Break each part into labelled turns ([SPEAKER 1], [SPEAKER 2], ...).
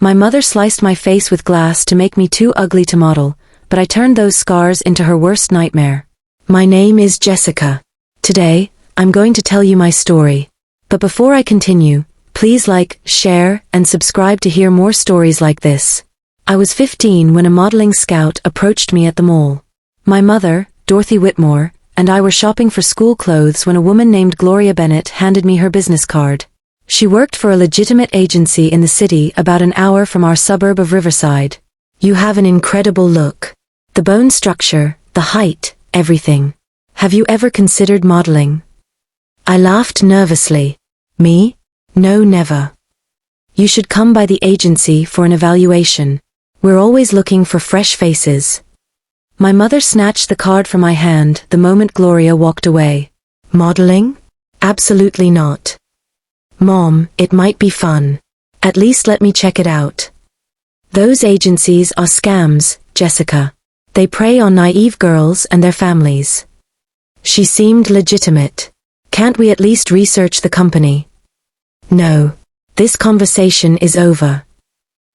[SPEAKER 1] My mother sliced my face with glass to make me too ugly to model, but I turned those scars into her worst nightmare. My name is Jessica. Today, I'm going to tell you my story. But before I continue, please like, share, and subscribe to hear more stories like this. I was 15 when a modeling scout approached me at the mall. My mother, Dorothy Whitmore, and I were shopping for school clothes when a woman named Gloria Bennett handed me her business card. She worked for a legitimate agency in the city about an hour from our suburb of Riverside. You have an incredible look. The bone structure, the height, everything. Have you ever considered modeling? I laughed nervously. Me? No, never. You should come by the agency for an evaluation. We're always looking for fresh faces. My mother snatched the card from my hand the moment Gloria walked away. Modeling? Absolutely not. Mom, it might be fun. At least let me check it out. Those agencies are scams, Jessica. They prey on naive girls and their families. She seemed legitimate. Can't we at least research the company? No. This conversation is over.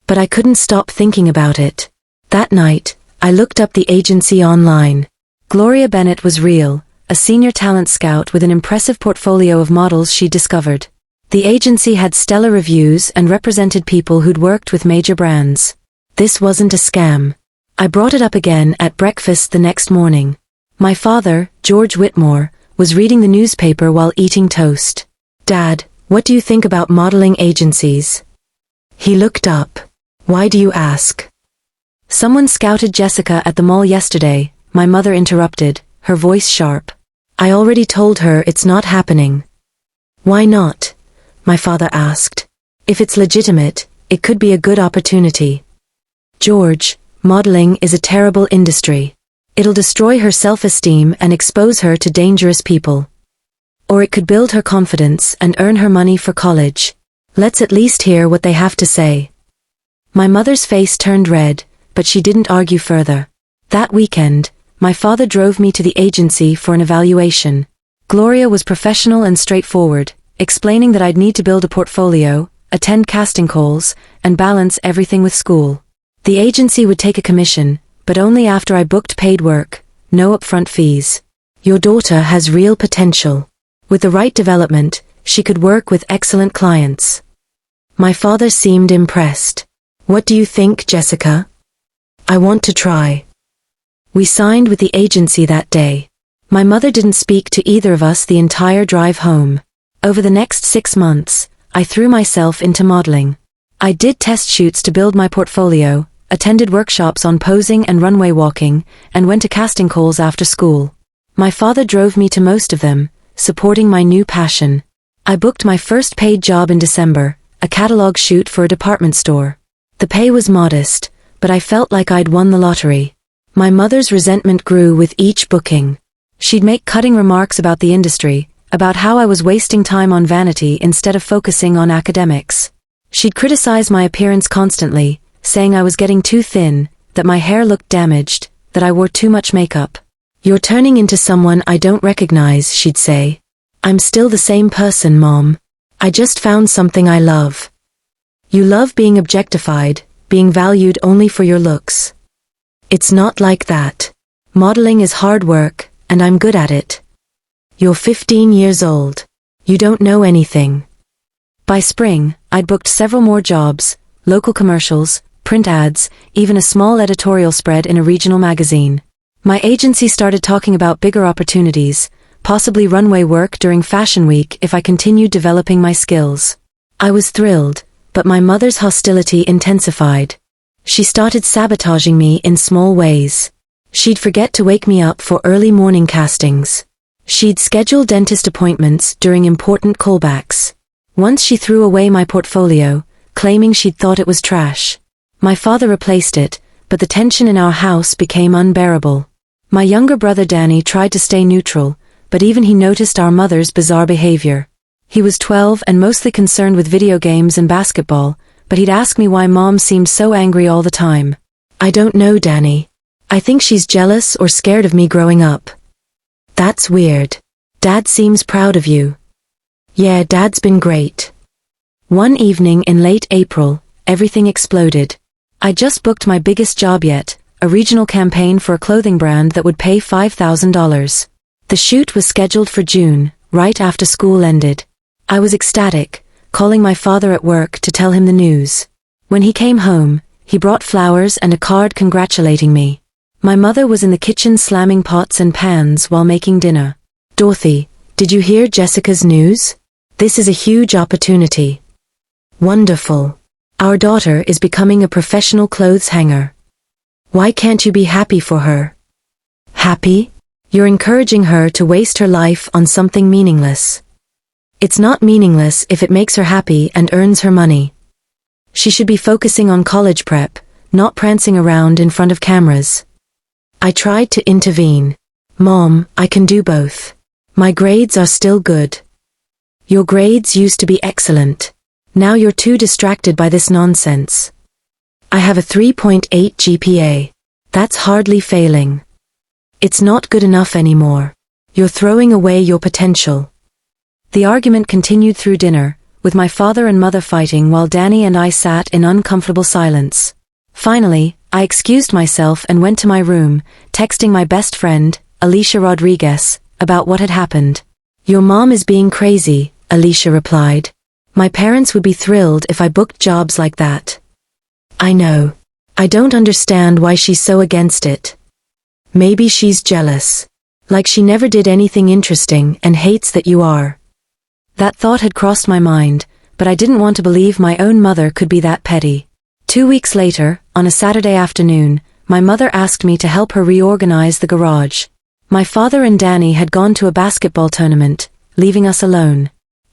[SPEAKER 1] But I couldn't stop thinking about it. That night, I looked up the agency online. Gloria Bennett was real, a senior talent scout with an impressive portfolio of models she'd discovered. The agency had stellar reviews and represented people who'd worked with major brands. This wasn't a scam. I brought it up again at breakfast the next morning. My father, George Whitmore, was reading the newspaper while eating toast. Dad, what do you think about modeling agencies? He looked up. Why do you ask? Someone scouted Jessica at the mall yesterday, my mother interrupted, her voice sharp. I already told her it's not happening. Why not? My father asked. If it's legitimate, it could be a good opportunity. George, modeling is a terrible industry. It'll destroy her self-esteem and expose her to dangerous people. Or it could build her confidence and earn her money for college. Let's at least hear what they have to say. My mother's face turned red, but she didn't argue further. That weekend, my father drove me to the agency for an evaluation. Gloria was professional and straightforward, explaining that I'd need to build a portfolio, attend casting calls, and balance everything with school. The agency would take a commission, but only after I booked paid work, no upfront fees. Your daughter has real potential. With the right development, she could work with excellent clients. My father seemed impressed. What do you think, Jessica? I want to try. We signed with the agency that day. My mother didn't speak to either of us the entire drive home. Over the next 6 months, I threw myself into modeling. I did test shoots to build my portfolio, attended workshops on posing and runway walking, and went to casting calls after school. My father drove me to most of them, supporting my new passion. I booked my first paid job in December, a catalog shoot for a department store. The pay was modest, but I felt like I'd won the lottery. My mother's resentment grew with each booking. She'd make cutting remarks about the industry, about how I was wasting time on vanity instead of focusing on academics. She'd criticize my appearance constantly, saying I was getting too thin, that my hair looked damaged, that I wore too much makeup. You're turning into someone I don't recognize, she'd say. I'm still the same person, Mom. I just found something I love. You love being objectified, being valued only for your looks. It's not like that. Modeling is hard work, and I'm good at it. You're 15 years old. You don't know anything. By spring, I'd booked several more jobs, local commercials, print ads, even a small editorial spread in a regional magazine. My agency started talking about bigger opportunities, possibly runway work during Fashion Week if I continued developing my skills. I was thrilled, but my mother's hostility intensified. She started sabotaging me in small ways. She'd forget to wake me up for early morning castings. She'd schedule dentist appointments during important callbacks. Once she threw away my portfolio, claiming she'd thought it was trash. My father replaced it, but the tension in our house became unbearable. My younger brother Danny tried to stay neutral, but even he noticed our mother's bizarre behavior. He was 12 and mostly concerned with video games and basketball, but he'd ask me why Mom seemed so angry all the time. I don't know, Danny. I think she's jealous or scared of me growing up. That's weird. Dad seems proud of you. Yeah, Dad's been great. One evening in late April, everything exploded. I just booked my biggest job yet, a regional campaign for a clothing brand that would pay $5,000. The shoot was scheduled for June, right after school ended. I was ecstatic, calling my father at work to tell him the news. When he came home, he brought flowers and a card congratulating me. My mother was in the kitchen slamming pots and pans while making dinner. "Dorothy, did you hear Jessica's news? This is a huge opportunity." "Wonderful. Our daughter is becoming a professional clothes hanger. Why can't you be happy for her?" "Happy? You're encouraging her to waste her life on something meaningless." "It's not meaningless if it makes her happy and earns her money. She should be focusing on college prep, not prancing around in front of cameras." I tried to intervene. "Mom, I can do both. My grades are still good." "Your grades used to be excellent. Now you're too distracted by this nonsense." "I have a 3.8 GPA. That's hardly failing. It's not good enough anymore. You're throwing away your potential." The argument continued through dinner, with my father and mother fighting while Danny and I sat in uncomfortable silence. Finally, I excused myself and went to my room, texting my best friend, Alicia Rodriguez, about what had happened. "Your mom is being crazy," Alicia replied. "My parents would be thrilled if I booked jobs like that." "I know. I don't understand why she's so against it. Maybe she's jealous. Like she never did anything interesting and hates that you are." That thought had crossed my mind, but I didn't want to believe my own mother could be that petty. 2 weeks later, on a Saturday afternoon, my mother asked me to help her reorganize the garage. My father and Danny had gone to a basketball tournament, leaving us alone.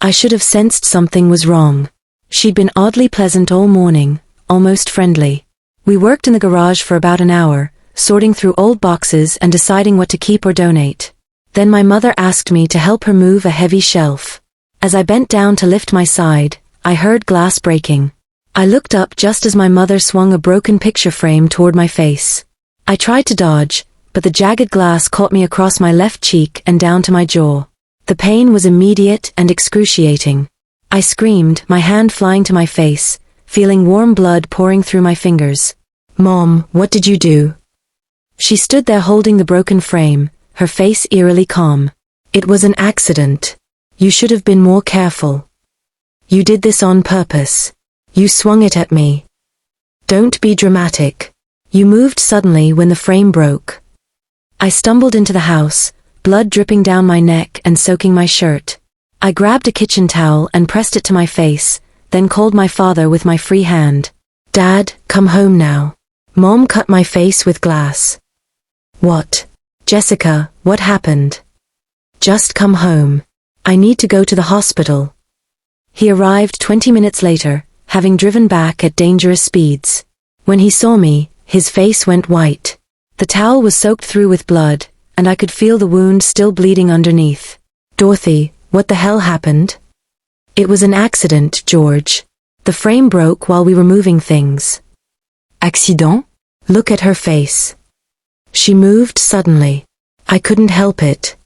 [SPEAKER 1] I should have sensed something was wrong. She'd been oddly pleasant all morning, almost friendly. We worked in the garage for about an hour, sorting through old boxes and deciding what to keep or donate. Then my mother asked me to help her move a heavy shelf. As I bent down to lift my side, I heard glass breaking. I looked up just as my mother swung a broken picture frame toward my face. I tried to dodge, but the jagged glass caught me across my left cheek and down to my jaw. The pain was immediate and excruciating. I screamed, my hand flying to my face, feeling warm blood pouring through my fingers. "Mom, what did you do?" She stood there holding the broken frame, her face eerily calm. "It was an accident. You should have been more careful. You did this on purpose. You swung it at me. Don't be dramatic. You moved suddenly when the frame broke." I stumbled into the house, blood dripping down my neck and soaking my shirt. I grabbed a kitchen towel and pressed it to my face, then called my father with my free hand. "Dad, come home now. Mom cut my face with glass." "What? Jessica, what happened?" "Just come home. I need to go to the hospital." He arrived 20 minutes later, having driven back at dangerous speeds. When he saw me, his face went white. The towel was soaked through with blood, and I could feel the wound still bleeding underneath. "Dorothy, what the hell happened?" "It was an accident, George. The frame broke while we were moving things." "Accident?" Look at her face. She moved suddenly. I couldn't help it.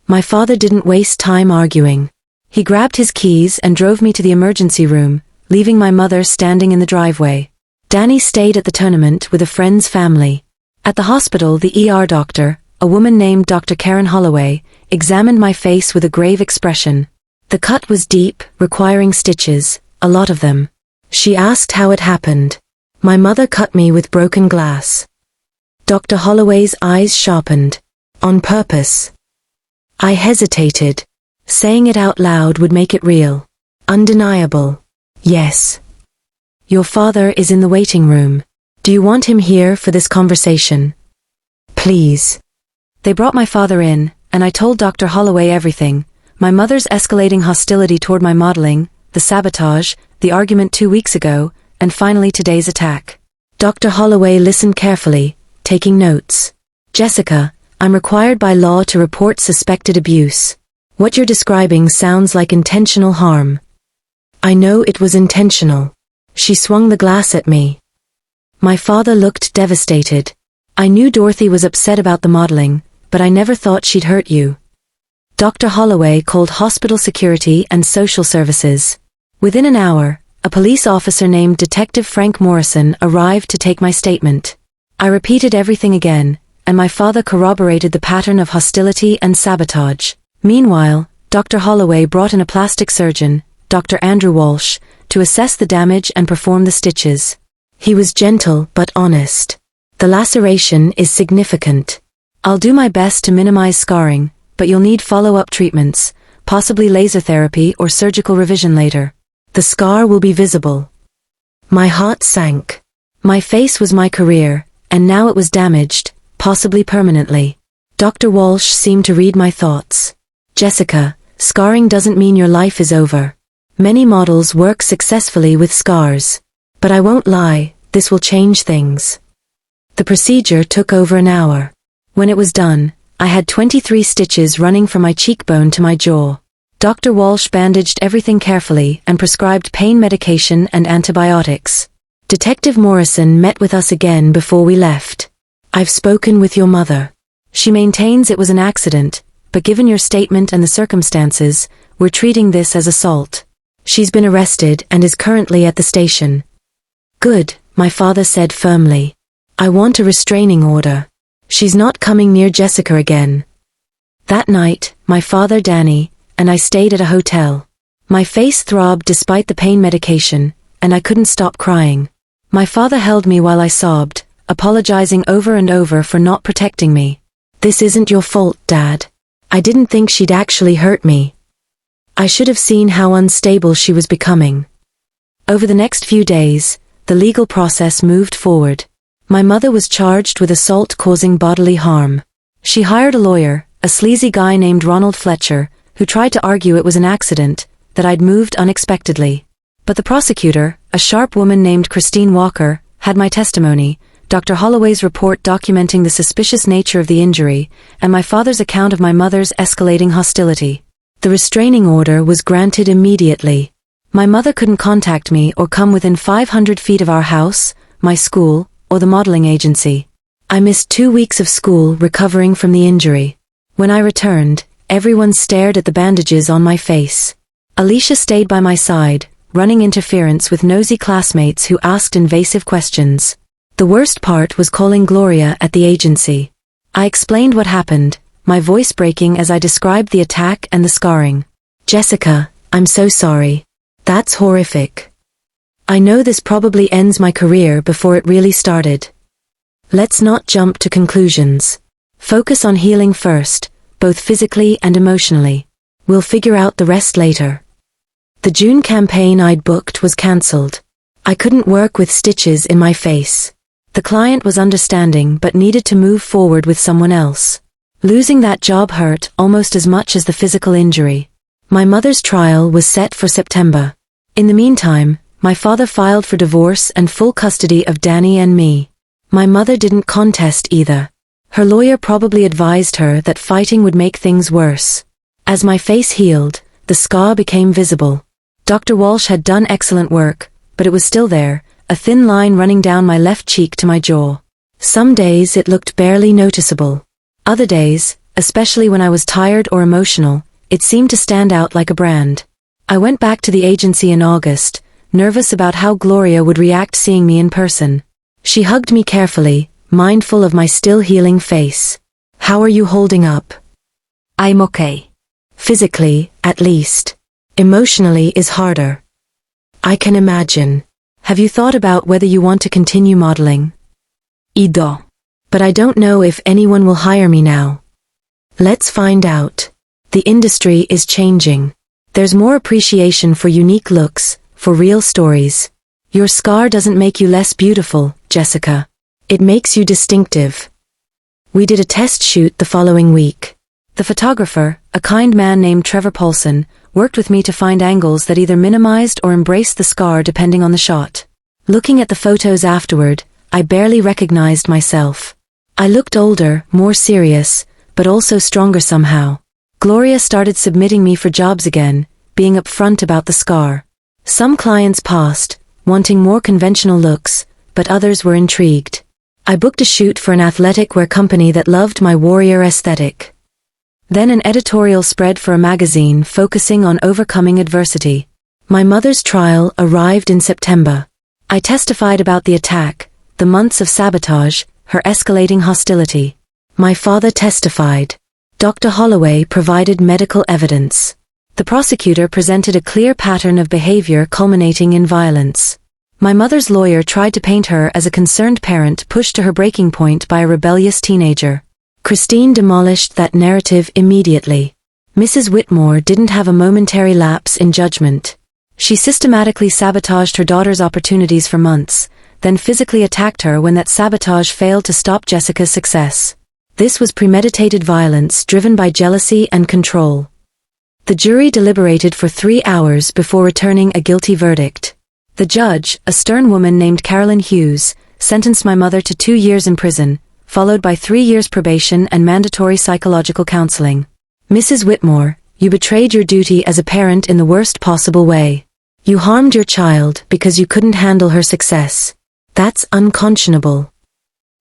[SPEAKER 1] My father didn't waste time arguing. He grabbed his keys and drove me to the emergency room, leaving my mother standing in the driveway. Danny stayed at the tournament with a friend's family. At the hospital, the ER doctor, a woman named Dr. Karen Holloway, examined my face with a grave expression. The cut was deep, requiring stitches, a lot of them. She asked how it happened. My mother cut me with broken glass. Dr. Holloway's eyes sharpened. On purpose. I hesitated. Saying it out loud would make it real. Undeniable. Yes. Your father is in the waiting room. Do you want him here for this conversation? Please. They brought my father in, and I told Dr. Holloway everything. My mother's escalating hostility toward my modeling, the sabotage, the argument 2 weeks ago, and finally today's attack. Dr. Holloway listened carefully, taking notes. "Jessica, I'm required by law to report suspected abuse. What you're describing sounds like intentional harm." "I know it was intentional." She swung the glass at me. My father looked devastated. "I knew Dorothy was upset about the modeling, but I never thought she'd hurt you." Dr. Holloway called hospital security and social services. Within an hour, A police officer named Detective Frank Morrison arrived to take my statement. I repeated everything again, and my father corroborated the pattern of hostility and sabotage. Meanwhile, Dr. Holloway brought in a plastic surgeon, Dr. Andrew Walsh, to assess the damage and perform the stitches. He was gentle but honest. The laceration is significant. I'll do my best to minimize scarring, but you'll need follow-up treatments, possibly laser therapy or surgical revision later. The scar will be visible. My heart sank. My face was my career, and now it was damaged, possibly permanently. Dr. Walsh seemed to read my thoughts. Jessica, scarring doesn't mean your life is over. Many models work successfully with scars. But I won't lie, this will change things. The procedure took over an hour. When it was done, I had 23 stitches running from my cheekbone to my jaw. Dr. Walsh bandaged everything carefully and prescribed pain medication and antibiotics. Detective Morrison met with us again before we left. I've spoken with your mother. She maintains it was an accident, but given your statement and the circumstances, we're treating this as assault. She's been arrested and is currently at the station. Good, my father said firmly. I want a restraining order. She's not coming near Jessica again. That night, my father, Danny, and I stayed at a hotel. My face throbbed despite the pain medication, and I couldn't stop crying. My father held me while I sobbed, apologizing over and over for not protecting me. This isn't your fault, Dad. I didn't think she'd actually hurt me. I should have seen how unstable she was becoming. Over the next few days, the legal process moved forward. My mother was charged with assault causing bodily harm. She hired a lawyer, a sleazy guy named Ronald Fletcher, who tried to argue it was an accident, that I'd moved unexpectedly. But the prosecutor, a sharp woman named Christine Walker, had my testimony, Dr. Holloway's report documenting the suspicious nature of the injury, and my father's account of my mother's escalating hostility. The restraining order was granted immediately. My mother couldn't contact me or come within 500 feet of our house, my school, or the modeling agency. I missed 2 weeks of school recovering from the injury. When I returned, everyone stared at the bandages on my face. Alicia stayed by my side, running interference with nosy classmates who asked invasive questions. The worst part was calling Gloria at the agency. I explained what happened, my voice breaking as I described the attack and the scarring. Jessica, I'm so sorry. That's horrific. I know this probably ends my career before it really started. Let's not jump to conclusions. Focus on healing first, both physically and emotionally. We'll figure out the rest later. The June campaign I'd booked was cancelled. I couldn't work with stitches in my face. The client was understanding but needed to move forward with someone else. Losing that job hurt almost as much as the physical injury. My mother's trial was set for September. In the meantime, my father filed for divorce and full custody of Danny and me. My mother didn't contest either. Her lawyer probably advised her that fighting would make things worse. As my face healed, the scar became visible. Dr. Walsh had done excellent work, but it was still there, a thin line running down my left cheek to my jaw. Some days it looked barely noticeable. Other days, especially when I was tired or emotional, it seemed to stand out like a brand. I went back to the agency in August, nervous about how Gloria would react seeing me in person. She hugged me carefully, mindful of my still healing face. How are you holding up? I'm okay. Physically, at least. Emotionally is harder. I can imagine. Have you thought about whether you want to continue modeling? Ido. But I don't know if anyone will hire me now. Let's find out. The industry is changing. There's more appreciation for unique looks, for real stories. Your scar doesn't make you less beautiful, Jessica. It makes you distinctive. We did a test shoot the following week. The photographer, a kind man named Trevor Paulson, worked with me to find angles that either minimized or embraced the scar depending on the shot. Looking at the photos afterward, I barely recognized myself. I looked older, more serious, but also stronger somehow. Gloria started submitting me for jobs again, being upfront about the scar. Some clients passed, wanting more conventional looks, but others were intrigued. I booked a shoot for an athletic wear company that loved my warrior aesthetic. Then an editorial spread for a magazine focusing on overcoming adversity. My mother's trial arrived in September. I testified about the attack, the months of sabotage, her escalating hostility. My father testified. Dr. Holloway provided medical evidence. The prosecutor presented a clear pattern of behavior culminating in violence. My mother's lawyer tried to paint her as a concerned parent pushed to her breaking point by a rebellious teenager. Christine demolished that narrative immediately. Mrs. Whitmore didn't have a momentary lapse in judgment. She systematically sabotaged her daughter's opportunities for months, then physically attacked her when that sabotage failed to stop Jessica's success. This was premeditated violence driven by jealousy and control. The jury deliberated for 3 hours before returning a guilty verdict. The judge, a stern woman named Carolyn Hughes, sentenced my mother to 2 years in prison, followed by 3 years probation and mandatory psychological counseling. Mrs. Whitmore, you betrayed your duty as a parent in the worst possible way. You harmed your child because you couldn't handle her success. That's unconscionable.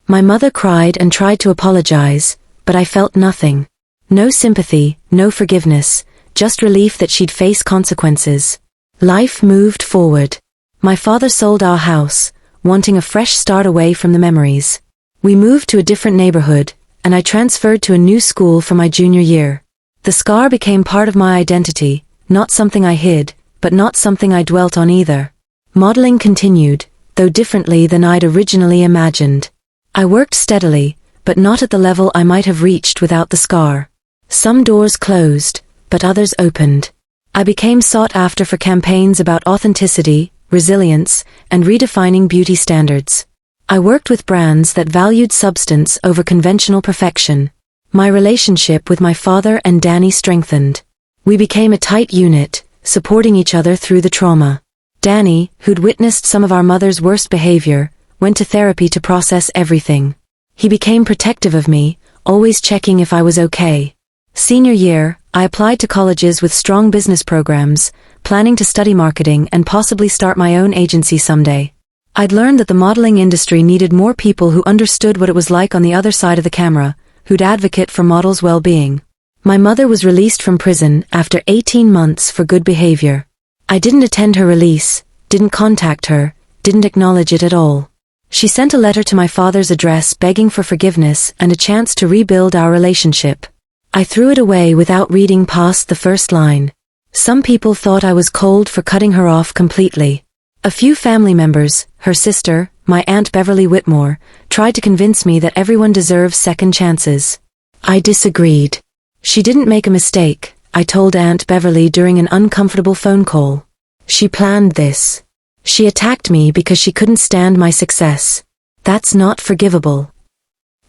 [SPEAKER 1] My mother cried and tried to apologize, but I felt nothing. No sympathy, no forgiveness, just relief that she'd face consequences. Life moved forward. My father sold our house, wanting a fresh start away from the memories. We moved to a different neighborhood, and I transferred to a new school for my junior year. The scar became part of my identity, not something I hid, but not something I dwelt on either. Modeling continued, though differently than I'd originally imagined. I worked steadily, but not at the level I might have reached without the scar. Some doors closed, but others opened. I became sought after for campaigns about authenticity, resilience, and redefining beauty standards. I worked with brands that valued substance over conventional perfection. My relationship with my father and Danny strengthened. We became a tight unit, supporting each other through the trauma. Danny, who'd witnessed some of our mother's worst behavior, went to therapy to process everything. He became protective of me, always checking if I was okay. Senior year, I applied to colleges with strong business programs, planning to study marketing and possibly start my own agency someday. I'd learned that the modeling industry needed more people who understood what it was like on the other side of the camera, who'd advocate for models' well-being. My mother was released from prison after 18 months for good behavior. I didn't attend her release, didn't contact her, didn't acknowledge it at all. She sent a letter to my father's address begging for forgiveness and a chance to rebuild our relationship. I threw it away without reading past the first line. Some people thought I was cold for cutting her off completely. A few family members, her sister, my Aunt Beverly Whitmore, tried to convince me that everyone deserves second chances. I disagreed. She didn't make a mistake, I told Aunt Beverly during an uncomfortable phone call. She planned this. She attacked me because she couldn't stand my success. That's not forgivable.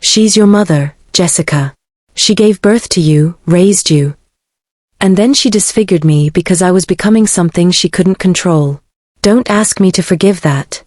[SPEAKER 1] She's your mother, Jessica. She gave birth to you, raised you. And then she disfigured me because I was becoming something she couldn't control. Don't ask me to forgive that.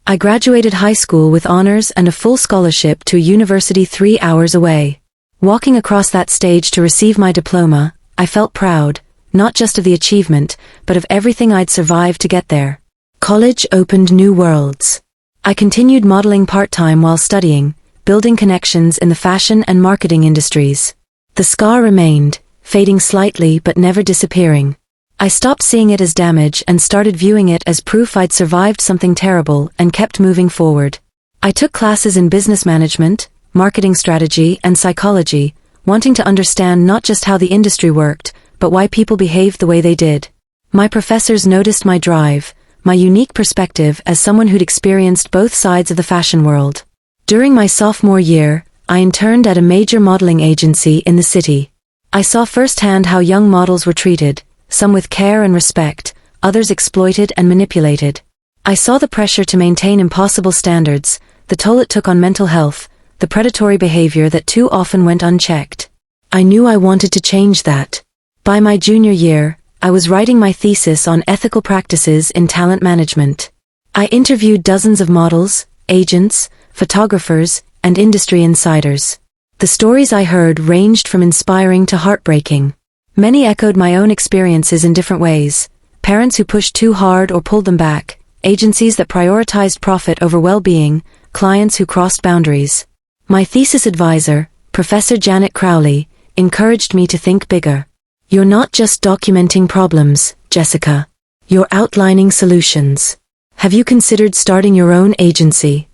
[SPEAKER 1] I graduated high school with honors and a full scholarship to a university 3 hours away. Walking across that stage to receive my diploma, I felt proud, not just of the achievement, but of everything I'd survived to get there. College opened new worlds. I continued modeling part-time while studying, building connections in the fashion and marketing industries. The scar remained, fading slightly but never disappearing. I stopped seeing it as damage and started viewing it as proof I'd survived something terrible and kept moving forward. I took classes in business management, marketing strategy, and psychology, wanting to understand not just how the industry worked, but why people behaved the way they did. My professors noticed my drive, my unique perspective as someone who'd experienced both sides of the fashion world. During my sophomore year, I interned at a major modeling agency in the city. I saw firsthand how young models were treated, some with care and respect, others exploited and manipulated. I saw the pressure to maintain impossible standards, the toll it took on mental health, the predatory behavior that too often went unchecked. I knew I wanted to change that. By my junior year, I was writing my thesis on ethical practices in talent management. I interviewed dozens of models, agents, photographers, and industry insiders. The stories I heard ranged from inspiring to heartbreaking. Many echoed my own experiences in different ways: parents who pushed too hard or pulled them back, agencies that prioritized profit over well-being, clients who crossed boundaries. My thesis advisor, Professor Janet Crowley, encouraged me to think bigger. You're not just documenting problems, Jessica. You're outlining solutions. Have you considered starting your own agency?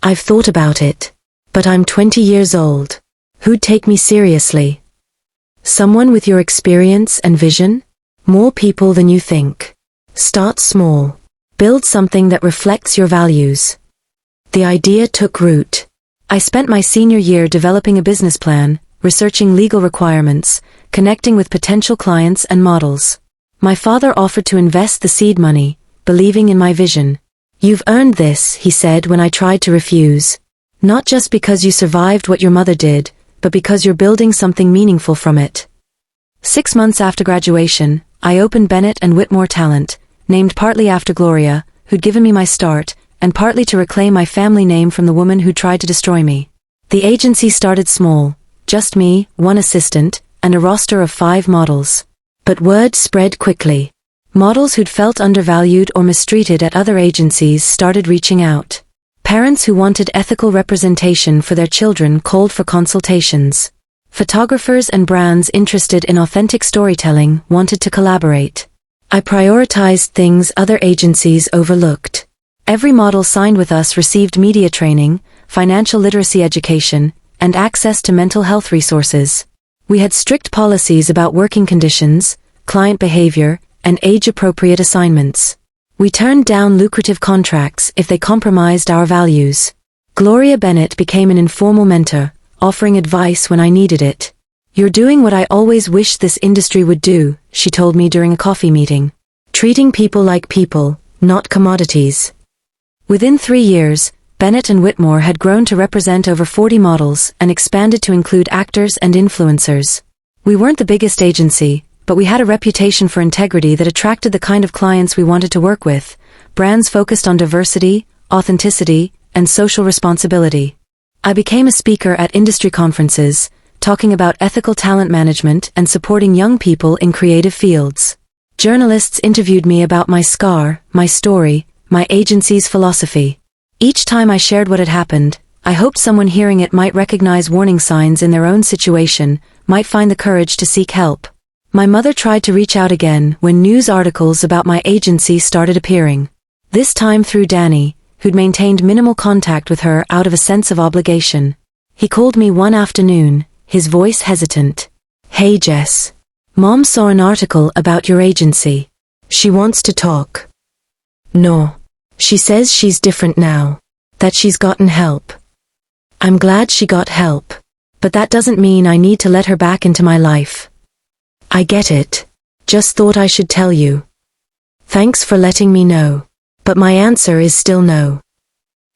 [SPEAKER 1] I've thought about it. But I'm 20 years old. Who'd take me seriously? Someone with your experience and vision? More people than you think. Start small. Build something that reflects your values. The idea took root. I spent my senior year developing a business plan, researching legal requirements, connecting with potential clients and models. My father offered to invest the seed money, believing in my vision. You've earned this, he said when I tried to refuse. Not just because you survived what your mother did, but because you're building something meaningful from it. 6 months after graduation, I opened Bennett and Whitmore Talent, named partly after Gloria, who'd given me my start, and partly to reclaim my family name from the woman who tried to destroy me. The agency started small, just me, 1 assistant, and a roster of 5 models. But word spread quickly. Models who'd felt undervalued or mistreated at other agencies started reaching out. Parents who wanted ethical representation for their children called for consultations. Photographers and brands interested in authentic storytelling wanted to collaborate. I prioritized things other agencies overlooked. Every model signed with us received media training, financial literacy education, and access to mental health resources. We had strict policies about working conditions, client behavior, and age-appropriate assignments. We turned down lucrative contracts if they compromised our values. Gloria Bennett became an informal mentor, offering advice when I needed it. You're doing what I always wished this industry would do, she told me during a coffee meeting. Treating people like people, not commodities. Within 3 years, Bennett and Whitmore had grown to represent over 40 models and expanded to include actors and influencers. We weren't the biggest agency, but we had a reputation for integrity that attracted the kind of clients we wanted to work with, brands focused on diversity, authenticity, and social responsibility. I became a speaker at industry conferences, talking about ethical talent management and supporting young people in creative fields. Journalists interviewed me about my scar, my story, my agency's philosophy. Each time I shared what had happened, I hoped someone hearing it might recognize warning signs in their own situation, might find the courage to seek help. My mother tried to reach out again when news articles about my agency started appearing. This time through Danny, who'd maintained minimal contact with her out of a sense of obligation. He called me one afternoon, his voice hesitant. Hey Jess. Mom saw an article about your agency. She wants to talk. No. She says she's different now. That she's gotten help. I'm glad she got help. But that doesn't mean I need to let her back into my life. I get it. Just thought I should tell you. Thanks for letting me know. But my answer is still no.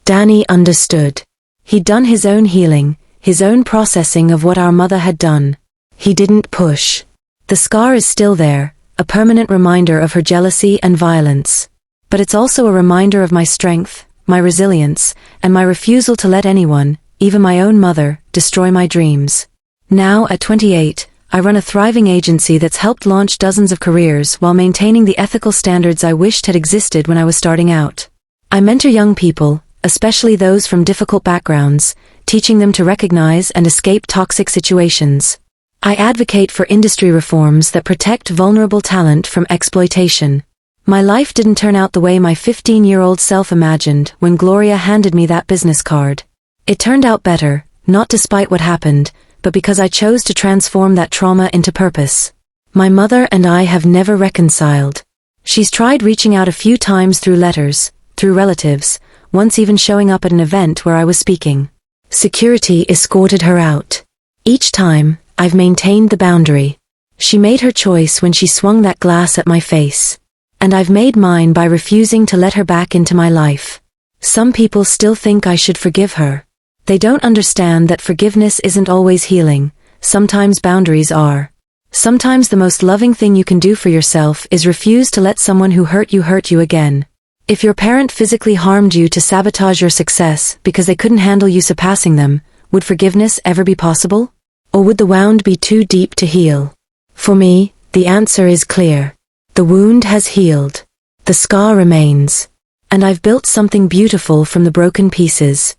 [SPEAKER 1] Danny understood. He'd done his own healing, his own processing of what our mother had done. He didn't push. The scar is still there, a permanent reminder of her jealousy and violence. But it's also a reminder of my strength, my resilience, and my refusal to let anyone, even my own mother, destroy my dreams. Now, at 28, I run a thriving agency that's helped launch dozens of careers while maintaining the ethical standards I wished had existed when I was starting out. I mentor young people, especially those from difficult backgrounds, teaching them to recognize and escape toxic situations. I advocate for industry reforms that protect vulnerable talent from exploitation. My life didn't turn out the way my 15-year-old self imagined when Gloria handed me that business card. It turned out better, not despite what happened, but because I chose to transform that trauma into purpose. My mother and I have never reconciled. She's tried reaching out a few times through letters, through relatives, once even showing up at an event where I was speaking. Security escorted her out. Each time, I've maintained the boundary. She made her choice when she swung that glass at my face. And I've made mine by refusing to let her back into my life. Some people still think I should forgive her. They don't understand that forgiveness isn't always healing, sometimes boundaries are. Sometimes the most loving thing you can do for yourself is refuse to let someone who hurt you again. If your parent physically harmed you to sabotage your success because they couldn't handle you surpassing them, would forgiveness ever be possible? Or would the wound be too deep to heal? For me, the answer is clear. The wound has healed. The scar remains. And I've built something beautiful from the broken pieces.